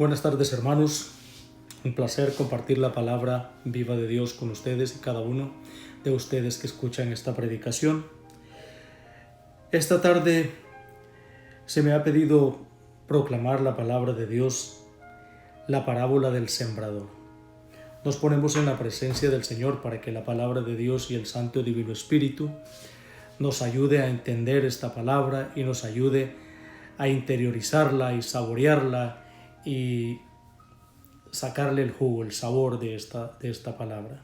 Buenas tardes, hermanos. Un placer compartir la palabra viva de Dios con ustedes y cada uno de ustedes que escuchan esta predicación. Esta tarde se me ha pedido proclamar la palabra de Dios, la parábola del sembrador. Nos ponemos en la presencia del Señor para que la palabra de Dios y el Santo Divino Espíritu nos ayude a entender esta palabra y nos ayude a interiorizarla y saborearla y sacarle el jugo, el sabor de esta palabra.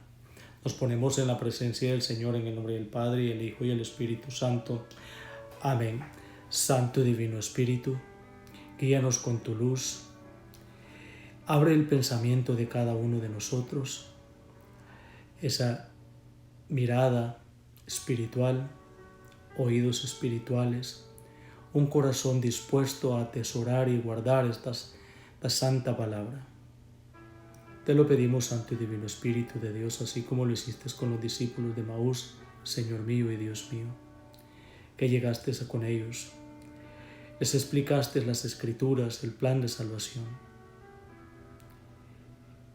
Nos ponemos en la presencia del Señor en el nombre del Padre, y el Hijo y el Espíritu Santo. Amén. Santo Divino Espíritu, guíanos con tu luz. Abre el pensamiento de cada uno de nosotros, esa mirada espiritual, oídos espirituales, un corazón dispuesto a atesorar y guardar esta santa palabra. Te lo pedimos, Santo y Divino Espíritu de Dios, así como lo hiciste con los discípulos de Maús, Señor mío y Dios mío, que llegaste con ellos, les explicaste las Escrituras, el plan de salvación,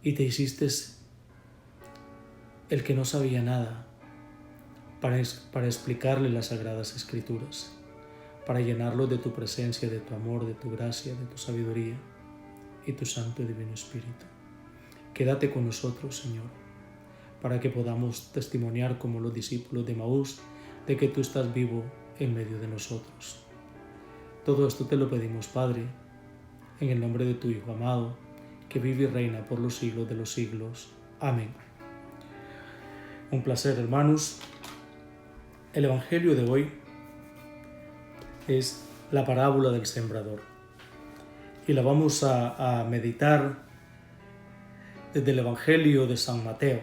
y te hiciste el que no sabía nada para explicarle las Sagradas Escrituras, para llenarlo de tu presencia, de tu amor, de tu gracia, de tu sabiduría y tu Santo y Divino Espíritu. Quédate con nosotros, Señor, para que podamos testimoniar como los discípulos de Maús de que tú estás vivo en medio de nosotros. Todo esto te lo pedimos, Padre, en el nombre de tu Hijo amado, que vive y reina por los siglos de los siglos. Amén. Un placer, hermanos. El Evangelio de hoy es la parábola del sembrador y la vamos a meditar desde el Evangelio de San Mateo.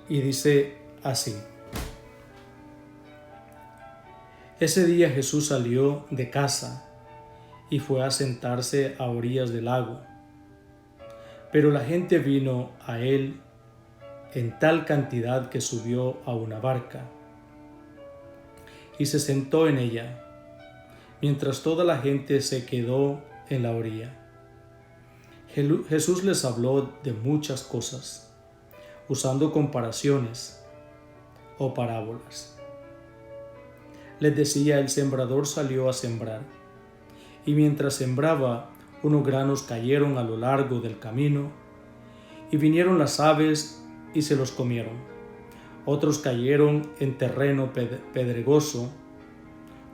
Y dice así: Ese día Jesús salió de casa y fue a sentarse a orillas del lago. Pero la gente vino a él en tal cantidad que subió a una barca y se sentó en ella, mientras toda la gente se quedó en la orilla. Jesús les habló de muchas cosas, usando comparaciones o parábolas. Les decía: el sembrador salió a sembrar, y mientras sembraba, unos granos cayeron a lo largo del camino, y vinieron las aves y se los comieron. Otros cayeron en terreno pedregoso,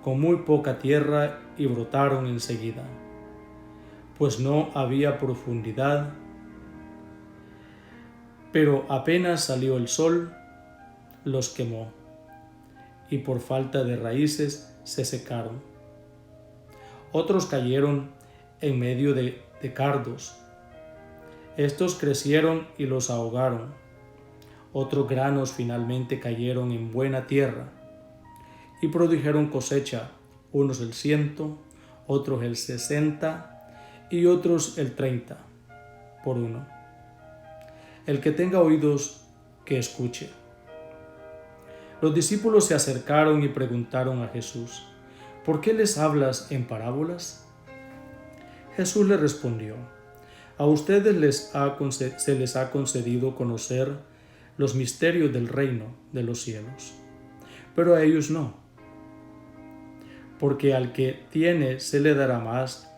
con muy poca tierra, y brotaron enseguida, pues no había profundidad. Pero apenas salió el sol, los quemó, y por falta de raíces se secaron. Otros cayeron en medio de cardos. Estos crecieron y los ahogaron. Otros granos finalmente cayeron en buena tierra y produjeron cosecha, unos el 100, otros el 60 y otros el 30 por uno. El que tenga oídos, que escuche. Los discípulos se acercaron y preguntaron a Jesús: ¿por qué les hablas en parábolas? Jesús les respondió: a ustedes se les ha concedido conocer los misterios del reino de los cielos, pero a ellos no. Porque al que tiene se le dará más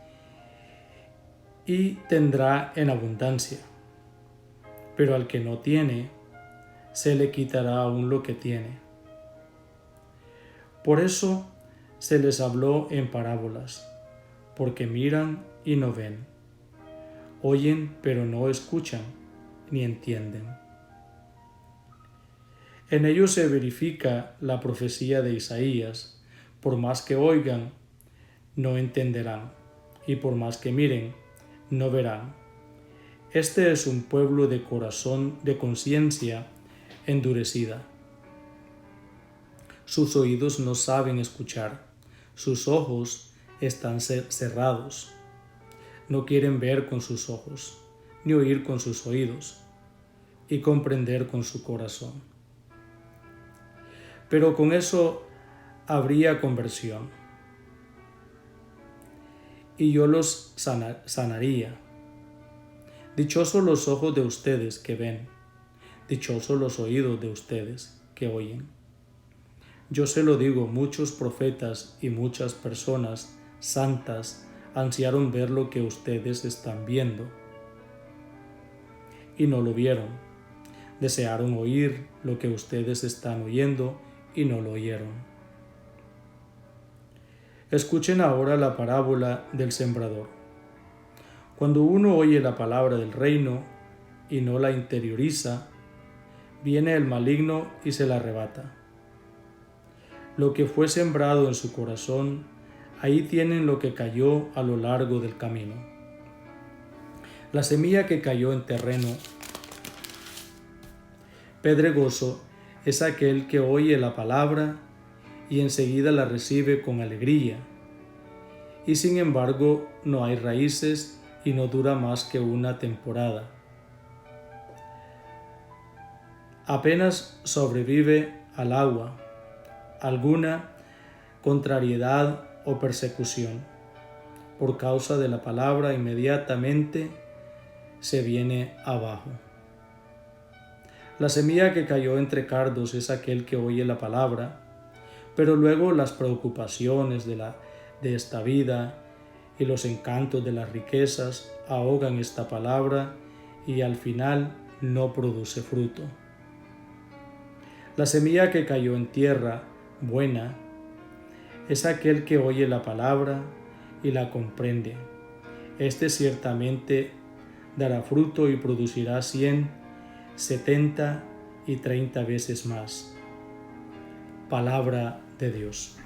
y tendrá en abundancia, pero al que no tiene se le quitará aún lo que tiene. Por eso se les habló en parábolas, porque miran y no ven, oyen pero no escuchan ni entienden. En ellos se verifica la profecía de Isaías: por más que oigan, no entenderán, y por más que miren, no verán. Este es un pueblo de corazón, de conciencia endurecida. Sus oídos no saben escuchar, sus ojos están cerrados. No quieren ver con sus ojos, ni oír con sus oídos, y comprender con su corazón. Pero con eso habría conversión, y yo los sanaría. Dichosos los ojos de ustedes que ven, dichosos los oídos de ustedes que oyen. Yo se lo digo, muchos profetas y muchas personas santas ansiaron ver lo que ustedes están viendo y no lo vieron. Desearon oír lo que ustedes están oyendo y no lo oyeron. Escuchen ahora la parábola del sembrador. Cuando uno oye la palabra del reino y no la interioriza, viene el maligno y se la arrebata. Lo que fue sembrado en su corazón, ahí tienen lo que cayó a lo largo del camino. La semilla que cayó en terreno pedregoso es aquel que oye la palabra y enseguida la recibe con alegría, y sin embargo no hay raíces y no dura más que una temporada. Apenas sobrevive al agua, alguna contrariedad o persecución. Por causa de la palabra inmediatamente se viene abajo. La semilla que cayó entre cardos es aquel que oye la palabra, pero luego las preocupaciones de esta vida y los encantos de las riquezas ahogan esta palabra y al final no produce fruto. La semilla que cayó en tierra buena es aquel que oye la palabra y la comprende. Este ciertamente dará fruto y producirá 100, 70 y 30 veces más. Palabra de Dios.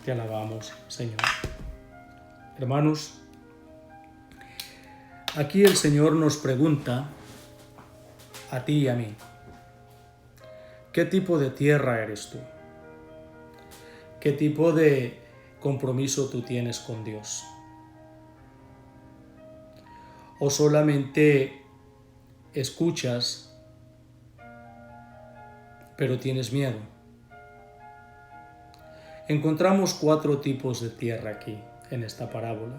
Te alabamos, Señor. Hermanos, aquí el Señor nos pregunta a ti y a mí, ¿qué tipo de tierra eres tú? ¿Qué tipo de compromiso tú tienes con Dios? ¿O solamente escuchas, pero tienes miedo? Encontramos 4 tipos de tierra aquí, en esta parábola.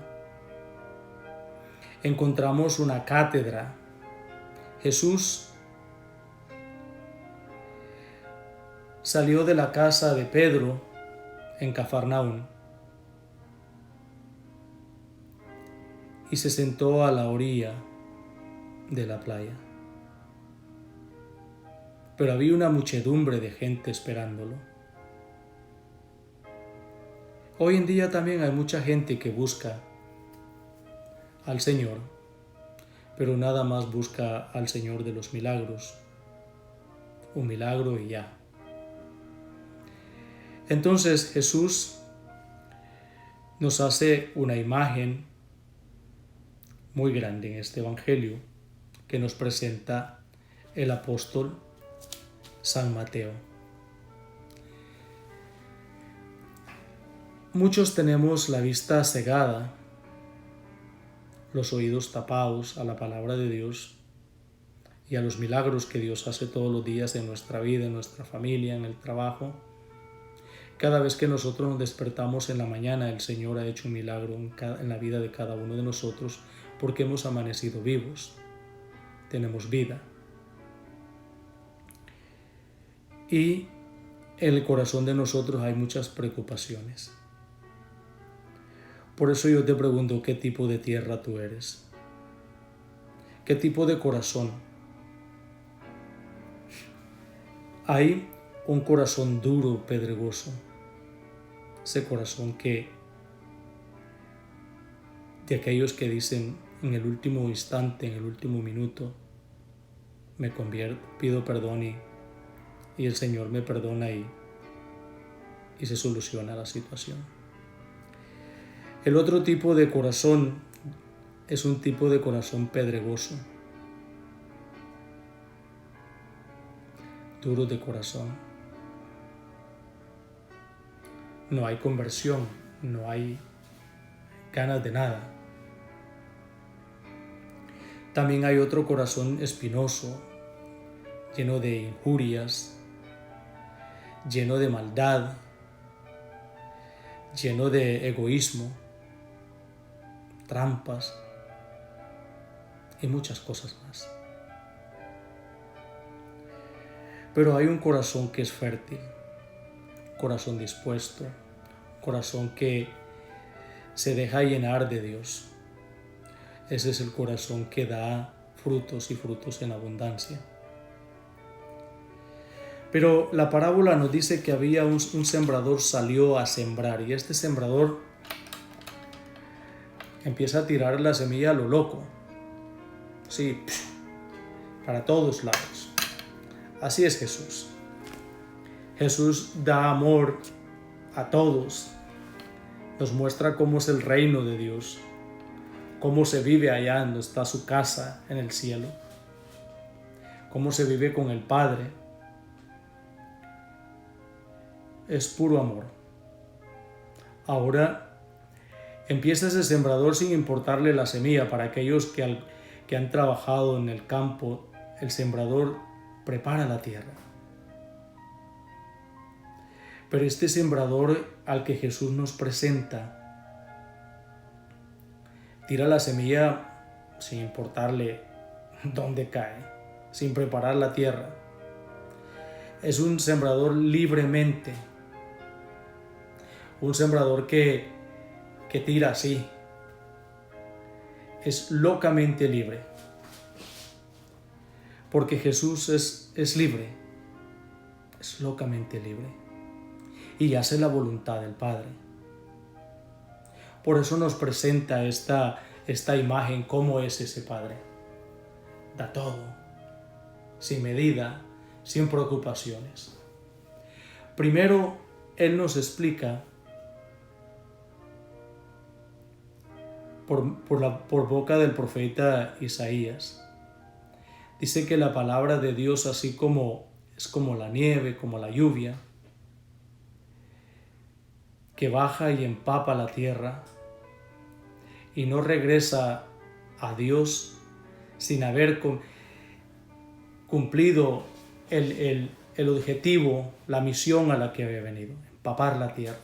Encontramos una cátedra. Jesús salió de la casa de Pedro en Cafarnaúm y se sentó a la orilla de la playa. Pero había una muchedumbre de gente esperándolo. Hoy en día también hay mucha gente que busca al Señor, pero nada más busca al Señor de los milagros. Un milagro y ya. Entonces Jesús nos hace una imagen muy grande en este Evangelio que nos presenta el apóstol San Mateo. Muchos tenemos la vista cegada, los oídos tapados a la palabra de Dios y a los milagros que Dios hace todos los días en nuestra vida, en nuestra familia, en el trabajo. Cada vez que nosotros nos despertamos en la mañana, el Señor ha hecho un milagro en la vida de cada uno de nosotros porque hemos amanecido vivos, tenemos vida. Y en el corazón de nosotros hay muchas preocupaciones. Por eso yo te pregunto, ¿qué tipo de tierra tú eres? ¿Qué tipo de corazón? Hay un corazón duro, pedregoso. Ese corazón de aquellos que dicen en el último instante, en el último minuto, me convierto, pido perdón y el Señor me perdona y se soluciona la situación. El otro tipo de corazón es un tipo de corazón pedregoso, duro de corazón. No hay conversión, no hay ganas de nada. También hay otro corazón espinoso, lleno de injurias, lleno de maldad, lleno de egoísmo. trampas y muchas cosas más. Pero hay un corazón que es fértil, corazón dispuesto, corazón que se deja llenar de Dios. Ese es el corazón que da frutos y frutos en abundancia. Pero la parábola nos dice que había un sembrador salió a sembrar, y este sembrador empieza a tirar la semilla a lo loco. Sí, para todos lados. Así es Jesús. Jesús da amor a todos. Nos muestra cómo es el reino de Dios, cómo se vive allá donde está su casa en el cielo, cómo se vive con el Padre. Es puro amor. Ahora empieza ese sembrador sin importarle la semilla. Para aquellos que han trabajado en el campo, el sembrador prepara la tierra. Pero este sembrador al que Jesús nos presenta tira la semilla sin importarle dónde cae, sin preparar la tierra. Es un sembrador libremente, un sembrador que tira así. Es locamente libre, porque Jesús es libre, es locamente libre y hace la voluntad del Padre. Por eso nos presenta esta imagen, cómo es ese Padre. Da todo, sin medida, sin preocupaciones. Primero, Él nos explica por boca del profeta Isaías. Dice que la palabra de Dios es como la nieve, como la lluvia, que baja y empapa la tierra y no regresa a Dios sin haber cumplido el objetivo, la misión a la que había venido, empapar la tierra.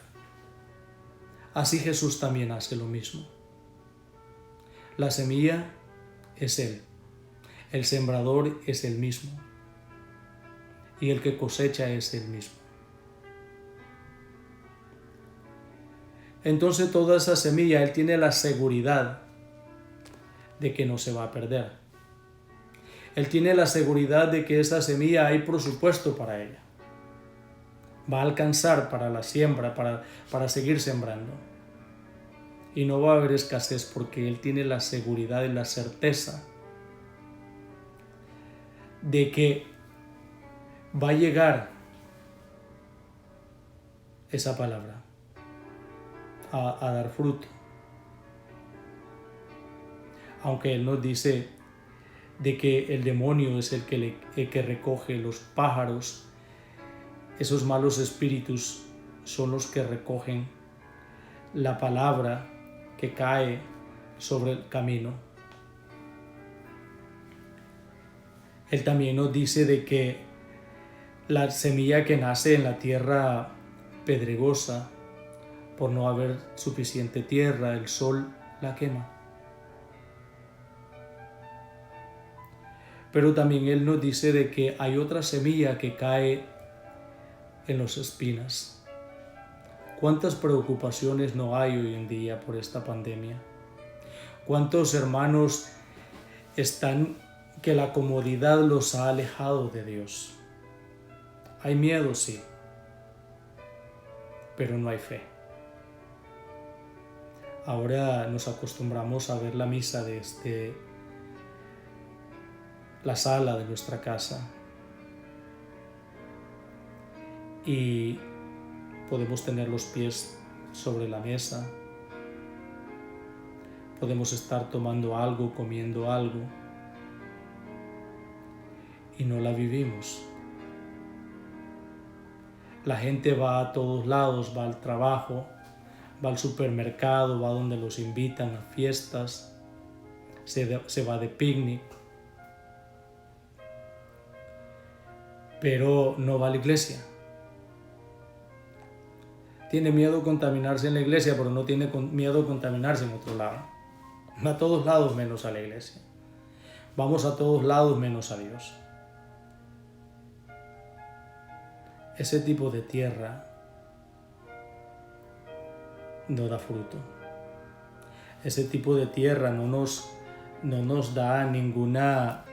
Así Jesús también hace lo mismo. La semilla es Él, el sembrador es Él mismo y el que cosecha es Él mismo. Entonces toda esa semilla, Él tiene la seguridad de que no se va a perder. Él tiene la seguridad de que esa semilla hay presupuesto para ella. Va a alcanzar para la siembra, para seguir sembrando. Y no va a haber escasez porque Él tiene la seguridad y la certeza de que va a llegar esa palabra a dar fruto. Aunque Él nos dice de que el demonio es el que recoge los pájaros, esos malos espíritus son los que recogen la palabra que cae sobre el camino. Él también nos dice de que la semilla que nace en la tierra pedregosa, por no haber suficiente tierra, el sol la quema. Pero también Él nos dice de que hay otra semilla que cae en las espinas. ¿Cuántas preocupaciones no hay hoy en día por esta pandemia? ¿Cuántos hermanos están que la comodidad los ha alejado de Dios? Hay miedo, sí, pero no hay fe. Ahora nos acostumbramos a ver la misa desde la sala de nuestra casa y podemos tener los pies sobre la mesa, podemos estar tomando algo, comiendo algo y no la vivimos. La gente va a todos lados, va al trabajo, va al supermercado, va donde los invitan a fiestas, se va de picnic, pero no va a la iglesia. Tiene miedo a contaminarse en la iglesia, pero no tiene miedo a contaminarse en otro lado. A todos lados menos a la iglesia. Vamos a todos lados menos a Dios. Ese tipo de tierra no da fruto. Ese tipo de tierra no nos da ninguna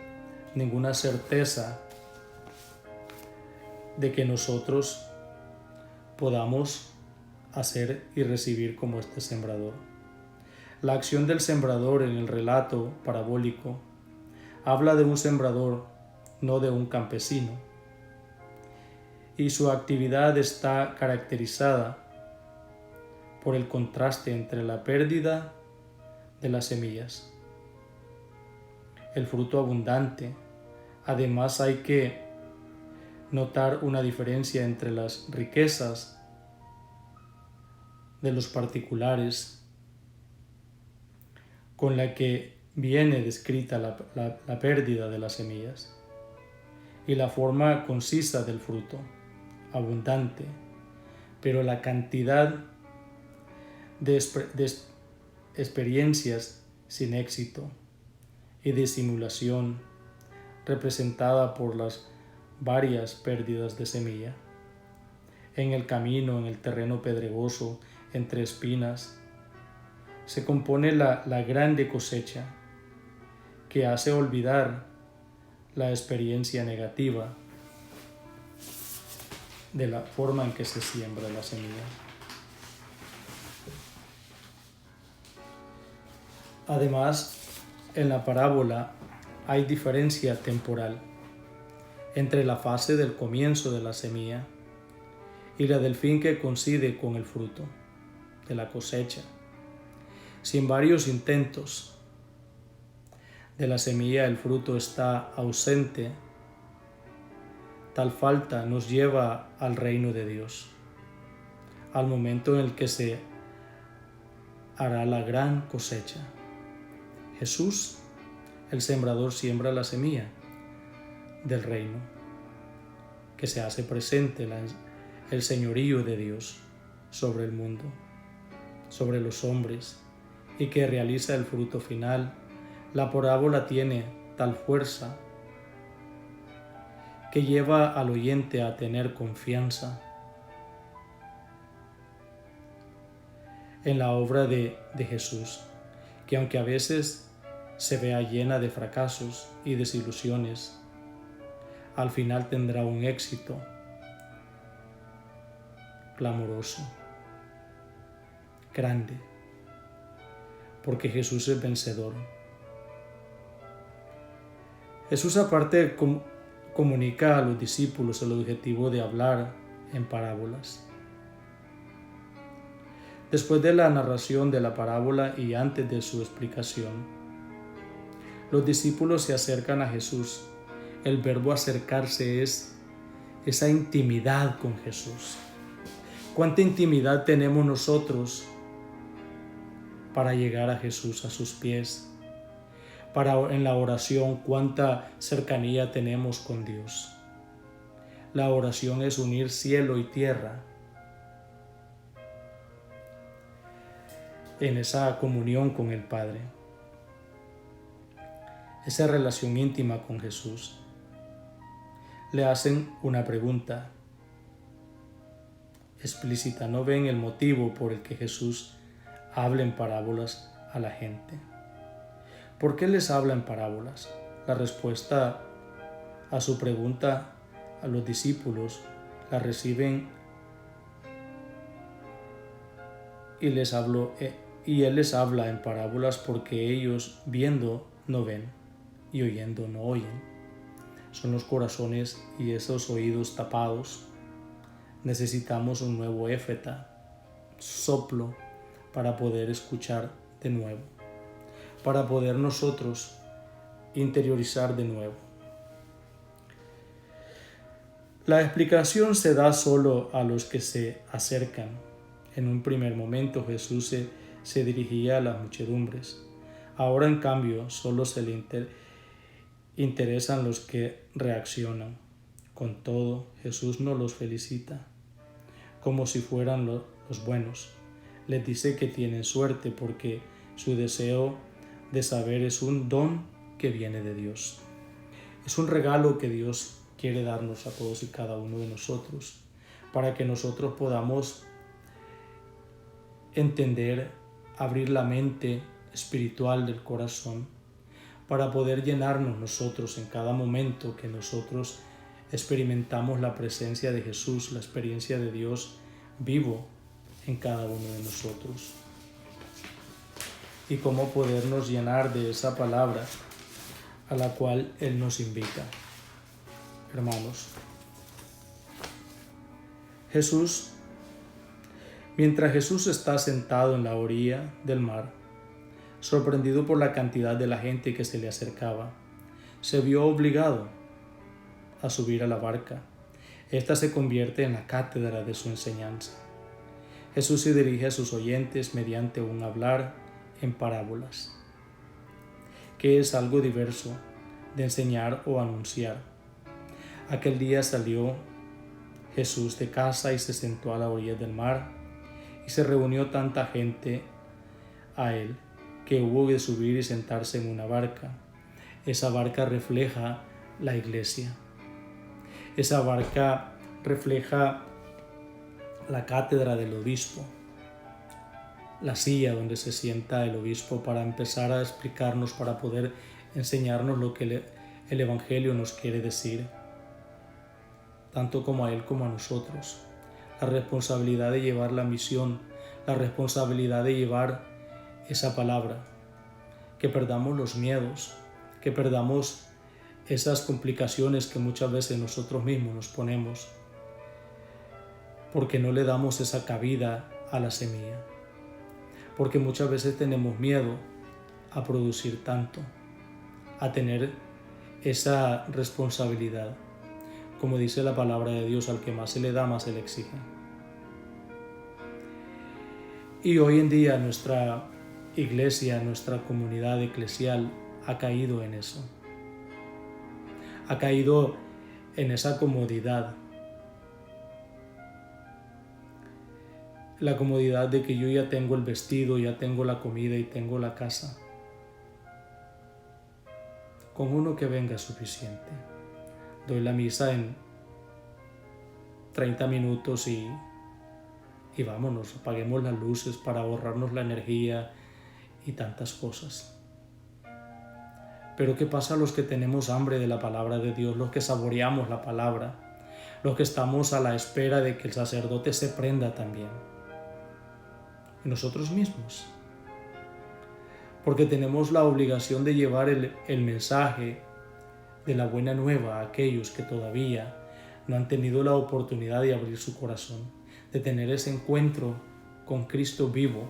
certeza de que nosotros podamos hacer y recibir como este sembrador. La acción del sembrador en el relato parabólico habla de un sembrador, no de un campesino, y su actividad está caracterizada por el contraste entre la pérdida de las semillas, el fruto abundante. Además, hay que notar una diferencia entre las riquezas de los particulares con la que viene descrita la pérdida de las semillas y la forma concisa del fruto, abundante, pero la cantidad de experiencias sin éxito y de simulación representada por las varias pérdidas de semilla en el camino, en el terreno pedregoso, entre espinas, se compone la grande cosecha que hace olvidar la experiencia negativa de la forma en que se siembra la semilla. Además, en la parábola hay diferencia temporal entre la fase del comienzo de la semilla y la del fin que coincide con el fruto de la cosecha. Si en varios intentos de la semilla el fruto está ausente, tal falta nos lleva al reino de Dios, al momento en el que se hará la gran cosecha. Jesús, el sembrador, siembra la semilla del reino, que se hace presente el señorío de Dios sobre el mundo, sobre los hombres, y que realiza el fruto final. La parábola tiene tal fuerza que lleva al oyente a tener confianza en la obra de Jesús, que aunque a veces se vea llena de fracasos y desilusiones, al final tendrá un éxito clamoroso, grande, porque Jesús es vencedor. Jesús aparte comunica a los discípulos el objetivo de hablar en parábolas. Después de la narración de la parábola y antes de su explicación, los discípulos se acercan a Jesús. El verbo acercarse es esa intimidad con Jesús. ¿Cuánta intimidad tenemos nosotros para llegar a Jesús, a sus pies? En la oración, ¿cuánta cercanía tenemos con Dios? La oración es unir cielo y tierra en esa comunión con el Padre, esa relación íntima con Jesús. Le hacen una pregunta explícita. No ven el motivo por el que Jesús habla en parábolas a la gente. ¿Por qué les habla en parábolas? La respuesta a su pregunta a los discípulos la reciben y Él les habla en parábolas porque ellos viendo no ven y oyendo no oyen. Son los corazones y esos oídos tapados. Necesitamos un nuevo éfeta, soplo, para poder escuchar de nuevo, para poder nosotros interiorizar de nuevo. La explicación se da solo a los que se acercan. En un primer momento Jesús se dirigía a las muchedumbres. Ahora, en cambio, solo se le interesan los que reaccionan. Con todo, Jesús no los felicita como si fueran los buenos. Les dice que tienen suerte porque su deseo de saber es un don que viene de Dios. Es un regalo que Dios quiere darnos a todos y cada uno de nosotros, para que nosotros podamos entender, abrir la mente espiritual del corazón, para poder llenarnos nosotros en cada momento que nosotros experimentamos la presencia de Jesús, la experiencia de Dios vivo en cada uno de nosotros. Y cómo podernos llenar de esa palabra a la cual Él nos invita. Hermanos, mientras Jesús está sentado en la orilla del mar, sorprendido por la cantidad de la gente que se le acercaba, se vio obligado a subir a la barca. Esta se convierte en la cátedra de su enseñanza. Jesús se dirige a sus oyentes mediante un hablar en parábolas, que es algo diverso de enseñar o anunciar. Aquel día salió Jesús de casa y se sentó a la orilla del mar, y se reunió tanta gente a él que hubo de subir y sentarse en una barca. Esa barca refleja la iglesia. Esa barca refleja la cátedra del obispo, la silla donde se sienta el obispo para empezar a explicarnos, para poder enseñarnos lo que el Evangelio nos quiere decir, tanto como a él como a nosotros. La responsabilidad de llevar la misión, la responsabilidad de llevar esa palabra, que perdamos los miedos, que perdamos esas complicaciones que muchas veces nosotros mismos nos ponemos, porque no le damos esa cabida a la semilla, porque muchas veces tenemos miedo a producir tanto, a tener esa responsabilidad. Como dice la palabra de Dios, al que más se le da, más se le exige. Y hoy en día nuestra iglesia, nuestra comunidad eclesial ha caído en eso. Ha caído en esa comodidad. La comodidad de que yo ya tengo el vestido, ya tengo la comida y tengo la casa. Con uno que venga es suficiente. Doy la misa en 30 minutos y vámonos, apaguemos las luces para ahorrarnos la energía y tantas cosas. Pero ¿qué pasa a los que tenemos hambre de la palabra de Dios, los que saboreamos la palabra, los que estamos a la espera de que el sacerdote se prenda también? Y nosotros mismos. Porque tenemos la obligación de llevar el mensaje de la buena nueva a aquellos que todavía no han tenido la oportunidad de abrir su corazón, de tener ese encuentro con Cristo vivo.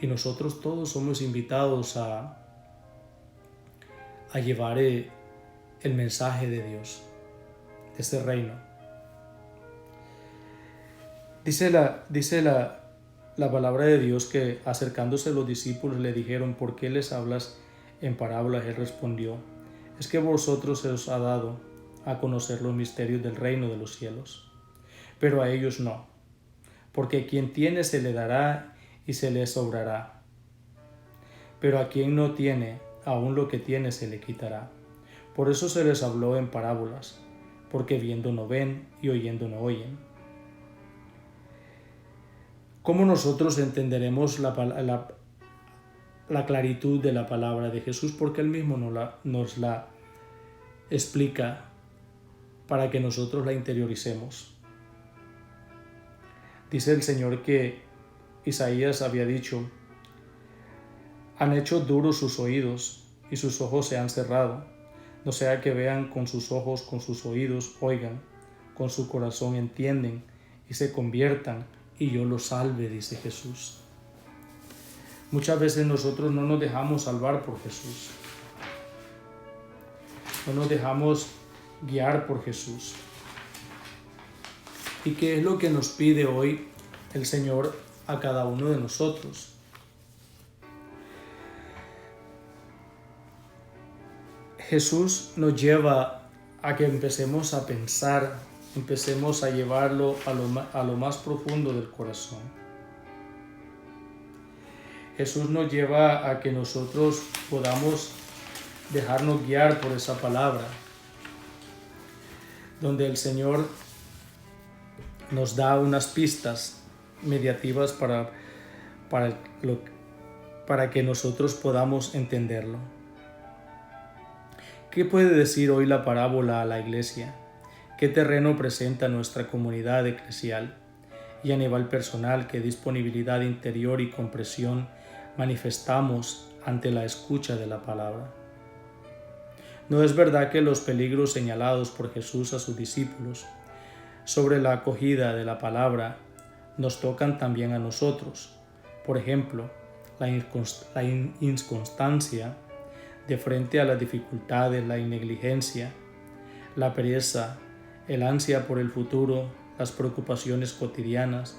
Y nosotros todos somos invitados a llevar el mensaje de Dios, de este reino. Dice la palabra de Dios que acercándose los discípulos le dijeron: ¿por qué les hablas en parábolas? Él respondió: es que a vosotros se os ha dado a conocer los misterios del reino de los cielos, pero a ellos no, porque quien tiene se le dará y se le sobrará, pero a quien no tiene, aún lo que tiene se le quitará. Por eso se les habló en parábolas, porque viendo no ven y oyendo no oyen. ¿Cómo nosotros entenderemos la claritud de la palabra de Jesús? Porque Él mismo nos la explica para que nosotros la interioricemos. Dice el Señor que Isaías había dicho: han hecho duros sus oídos y sus ojos se han cerrado, no sea que vean con sus ojos, con sus oídos oigan, con su corazón entienden y se conviertan y yo los salve, dice Jesús. Muchas veces nosotros no nos dejamos salvar por Jesús, no nos dejamos guiar por Jesús. ¿Y qué es lo que nos pide hoy el Señor a cada uno de nosotros? Jesús nos lleva a que empecemos a pensar, empecemos a llevarlo a lo más profundo del corazón. Jesús nos lleva a que nosotros podamos dejarnos guiar por esa palabra, donde el Señor nos da unas pistas mediativas para que nosotros podamos entenderlo. ¿Qué puede decir hoy la parábola a la iglesia? ¿Qué terreno presenta nuestra comunidad eclesial? Y a nivel personal, ¿qué disponibilidad interior y comprensión manifestamos ante la escucha de la palabra? ¿No es verdad que los peligros señalados por Jesús a sus discípulos sobre la acogida de la palabra nos tocan también a nosotros? Por ejemplo, la inconstancia de frente a las dificultades, la negligencia, la pereza, el ansia por el futuro, las preocupaciones cotidianas.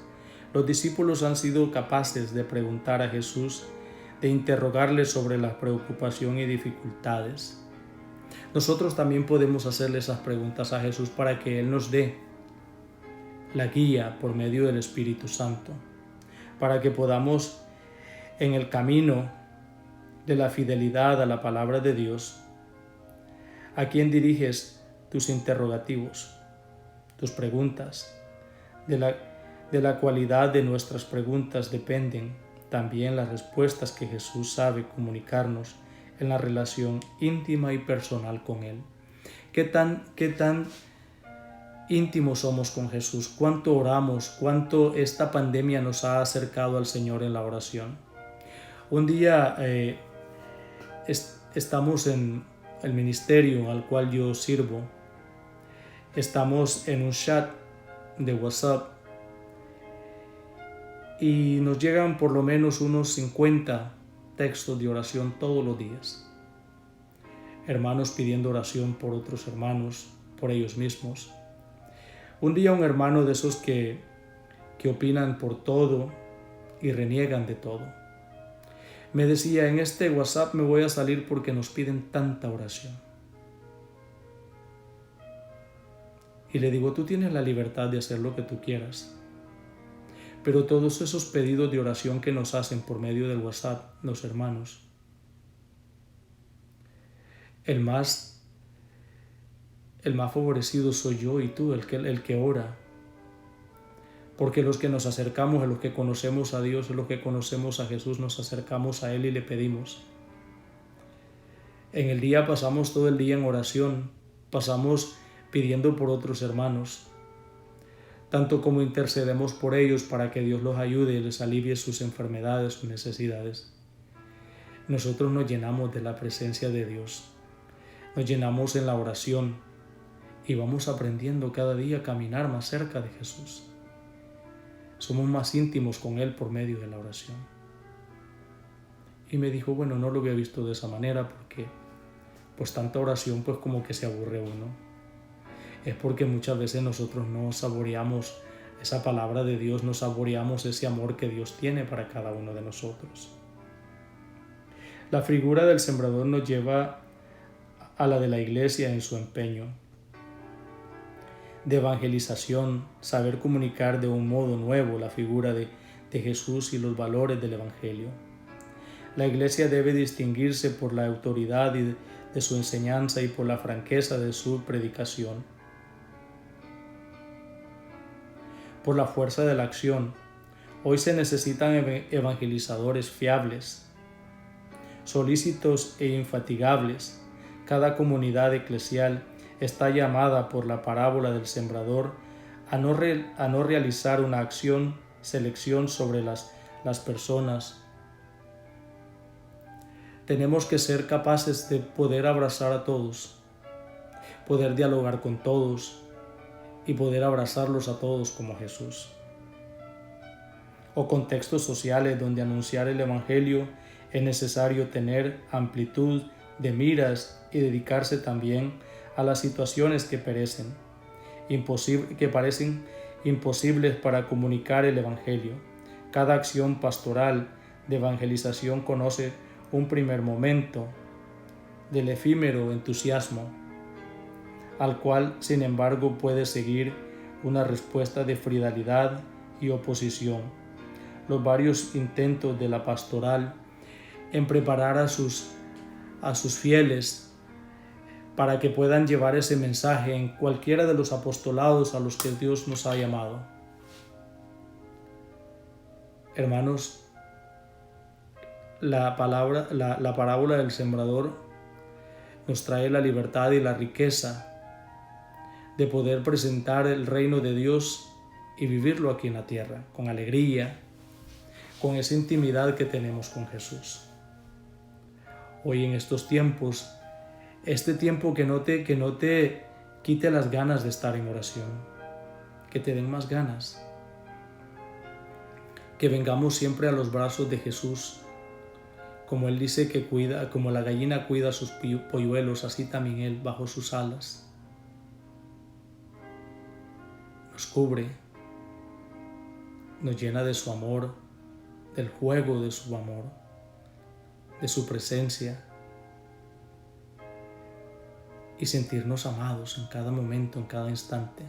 Los discípulos han sido capaces de preguntar a Jesús, de interrogarle sobre la preocupación y dificultades. Nosotros también podemos hacerle esas preguntas a Jesús para que Él nos dé la guía por medio del Espíritu Santo, para que podamos en el camino de la fidelidad a la palabra de Dios. ¿A quién diriges tus interrogativos, tus preguntas? De la cualidad de nuestras preguntas dependen también las respuestas que Jesús sabe comunicarnos en la relación íntima y personal con Él. ¿Qué tan íntimos somos con Jesús? ¿Cuánto oramos? ¿Cuánto esta pandemia nos ha acercado al Señor en la oración? Un día estamos en el ministerio al cual yo sirvo. Estamos en un chat de WhatsApp y nos llegan por lo menos unos 50 textos de oración todos los días. Hermanos pidiendo oración por otros hermanos, por ellos mismos. Un día un hermano de esos que opinan por todo y reniegan de todo, me decía: en este WhatsApp me voy a salir porque nos piden tanta oración. Y le digo: tú tienes la libertad de hacer lo que tú quieras, pero todos esos pedidos de oración que nos hacen por medio del WhatsApp los hermanos, el más favorecido soy yo y tú, el que ora. Porque los que nos acercamos, a los que conocemos a Dios, a los que conocemos a Jesús, nos acercamos a Él y le pedimos. En el día pasamos todo el día en oración, pasamos pidiendo por otros hermanos, tanto como intercedemos por ellos para que Dios los ayude y les alivie sus enfermedades, sus necesidades. Nosotros nos llenamos de la presencia de Dios, nos llenamos en la oración y vamos aprendiendo cada día a caminar más cerca de Jesús. Somos más íntimos con Él por medio de la oración. Y me dijo: bueno, no lo había visto de esa manera porque pues tanta oración pues como que se aburre uno. Es porque muchas veces nosotros no saboreamos esa palabra de Dios, no saboreamos ese amor que Dios tiene para cada uno de nosotros. La figura del sembrador nos lleva a la de la iglesia en su empeño de evangelización, saber comunicar de un modo nuevo la figura de Jesús y los valores del Evangelio. La iglesia debe distinguirse por la autoridad de su enseñanza y por la franqueza de su predicación, por la fuerza de la acción. Hoy se necesitan evangelizadores fiables, solícitos e infatigables. Cada comunidad eclesial está llamada por la parábola del sembrador a no realizar una selección sobre las personas. Tenemos que ser capaces de poder abrazar a todos, poder dialogar con todos y poder abrazarlos a todos como Jesús. O contextos sociales donde anunciar el Evangelio es necesario tener amplitud de miras y dedicarse también a las situaciones que parecen imposibles para comunicar el Evangelio. Cada acción pastoral de evangelización conoce un primer momento del efímero entusiasmo, al cual, sin embargo, puede seguir una respuesta de frialdad y oposición. los varios intentos de la pastoral en preparar a sus fieles para que puedan llevar ese mensaje en cualquiera de los apostolados a los que Dios nos ha llamado. Hermanos, la parábola del sembrador nos trae la libertad y la riqueza de poder presentar el reino de Dios y vivirlo aquí en la tierra, con alegría, con esa intimidad que tenemos con Jesús. Hoy en estos tiempos, este tiempo que no te quite las ganas de estar en oración, que te den más ganas, que vengamos siempre a los brazos de Jesús, como Él dice que cuida, como la gallina cuida a sus polluelos, así también Él bajo sus alas nos cubre, nos llena de su amor, del juego de su amor, de su presencia, y sentirnos amados en cada momento, en cada instante.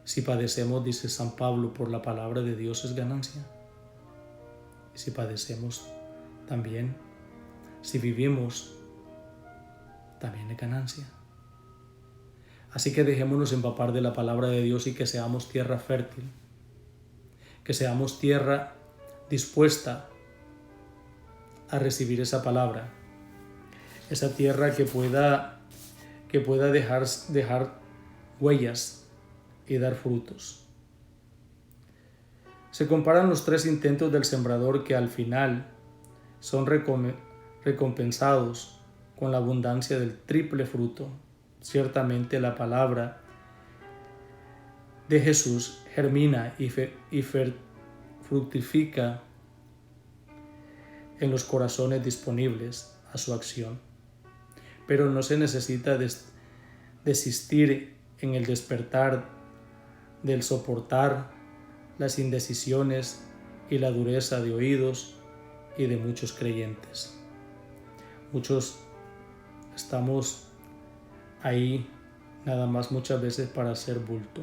Si padecemos, dice San Pablo, por la palabra de Dios es ganancia. Y si padecemos también, si vivimos, también es ganancia. Así que dejémonos empapar de la palabra de Dios y que seamos tierra fértil, que seamos tierra dispuesta a recibir esa palabra, esa tierra que pueda dejar huellas y dar frutos. Se comparan los 3 intentos del sembrador que al final son recompensados con la abundancia del triple fruto. Ciertamente la palabra de Jesús germina y fructifica en los corazones disponibles a su acción. Pero no se necesita desistir en el despertar del soportar las indecisiones y la dureza de oídos y de muchos creyentes. Muchos estamos ahí nada más muchas veces para hacer bulto.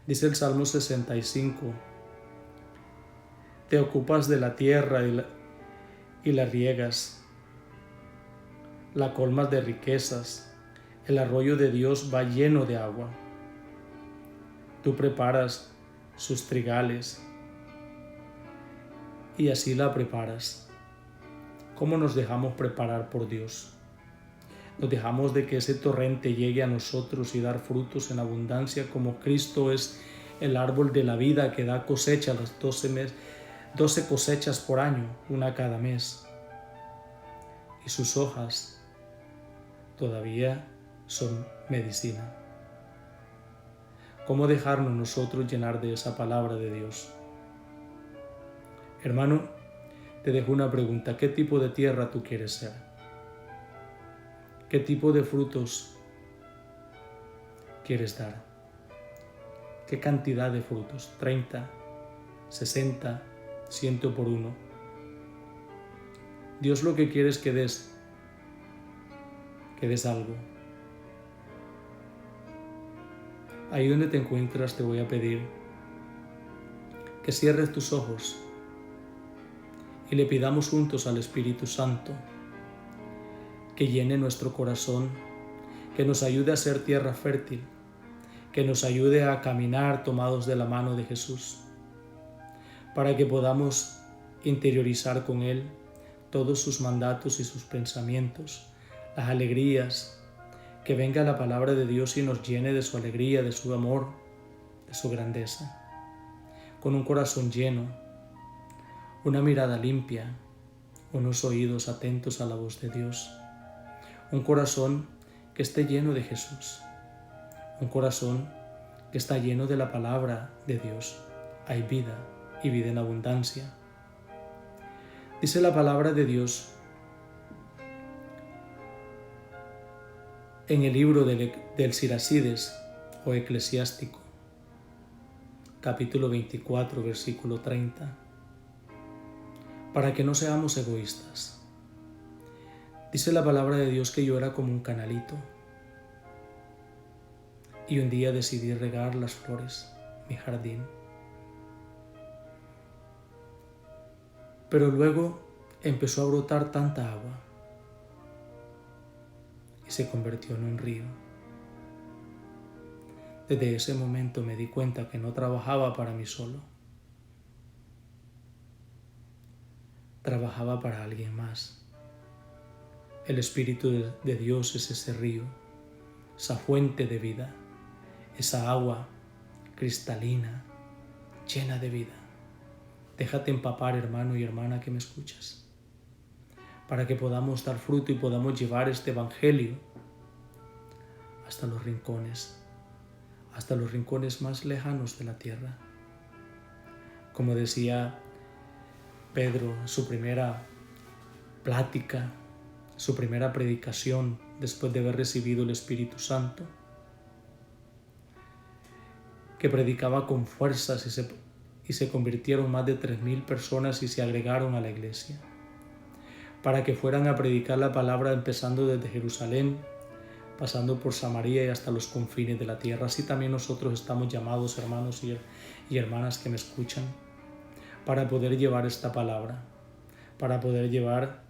Dice el Salmo 65, te ocupas de la tierra y la riegas, la colmas de riquezas, el arroyo de Dios va lleno de agua. Tú preparas sus trigales y así la preparas. ¿Cómo nos dejamos preparar por Dios? Nos dejamos de que ese torrente llegue a nosotros y dar frutos en abundancia, como Cristo es el árbol de la vida que da cosecha las 12 cosechas por año, una cada mes. Y sus hojas todavía son medicina. ¿Cómo dejarnos nosotros llenar de esa palabra de Dios? Hermano, te dejo una pregunta. ¿Qué tipo de tierra tú quieres ser? ¿Qué tipo de frutos quieres dar? ¿Qué cantidad de frutos? 30, 60, 100 por 1. Dios lo que quiere es que des algo. Ahí donde te encuentras te voy a pedir que cierres tus ojos y le pidamos juntos al Espíritu Santo que llene nuestro corazón, que nos ayude a ser tierra fértil, que nos ayude a caminar tomados de la mano de Jesús, para que podamos interiorizar con Él todos sus mandatos y sus pensamientos, las alegrías, que venga la palabra de Dios y nos llene de su alegría, de su amor, de su grandeza, con un corazón lleno, una mirada limpia, unos oídos atentos a la voz de Dios, un corazón que esté lleno de Jesús, un corazón que está lleno de la palabra de Dios. Hay vida y vida en abundancia. Dice la palabra de Dios en el libro del Siracides o Eclesiástico, capítulo 24, versículo 30, para que no seamos egoístas. Dice la palabra de Dios que yo era como un canalito y un día decidí regar las flores, mi jardín. Pero luego empezó a brotar tanta agua y se convirtió en un río. Desde ese momento me di cuenta que no trabajaba para mí solo. Trabajaba para alguien más. El Espíritu de Dios es ese río, esa fuente de vida, esa agua cristalina, llena de vida. Déjate empapar, hermano y hermana que me escuchas, para que podamos dar fruto y podamos llevar este Evangelio hasta los rincones más lejanos de la tierra. Como decía Pedro en su primera plática, su primera predicación después de haber recibido el Espíritu Santo, que predicaba con fuerzas y se convirtieron más de 3,000 personas y se agregaron a la iglesia, para que fueran a predicar la palabra empezando desde Jerusalén, pasando por Samaria y hasta los confines de la tierra. Así también nosotros estamos llamados, hermanos y hermanas que me escuchan, para poder llevar esta palabra, para poder llevar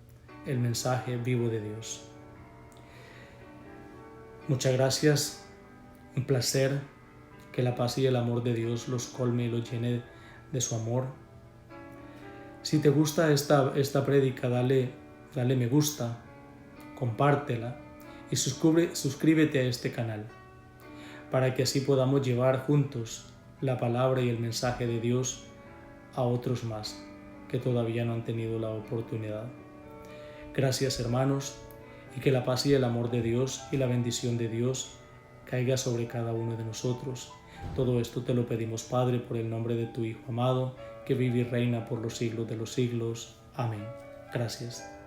el mensaje vivo de Dios. Muchas gracias, un placer, que la paz y el amor de Dios los colme y los llene de su amor. Si te gusta esta prédica, dale me gusta, compártela y suscríbete a este canal, para que así podamos llevar juntos la palabra y el mensaje de Dios a otros más que todavía no han tenido la oportunidad. Gracias, hermanos, y que la paz y el amor de Dios y la bendición de Dios caiga sobre cada uno de nosotros. Todo esto te lo pedimos, Padre, por el nombre de tu Hijo amado, que vive y reina por los siglos de los siglos. Amén. Gracias.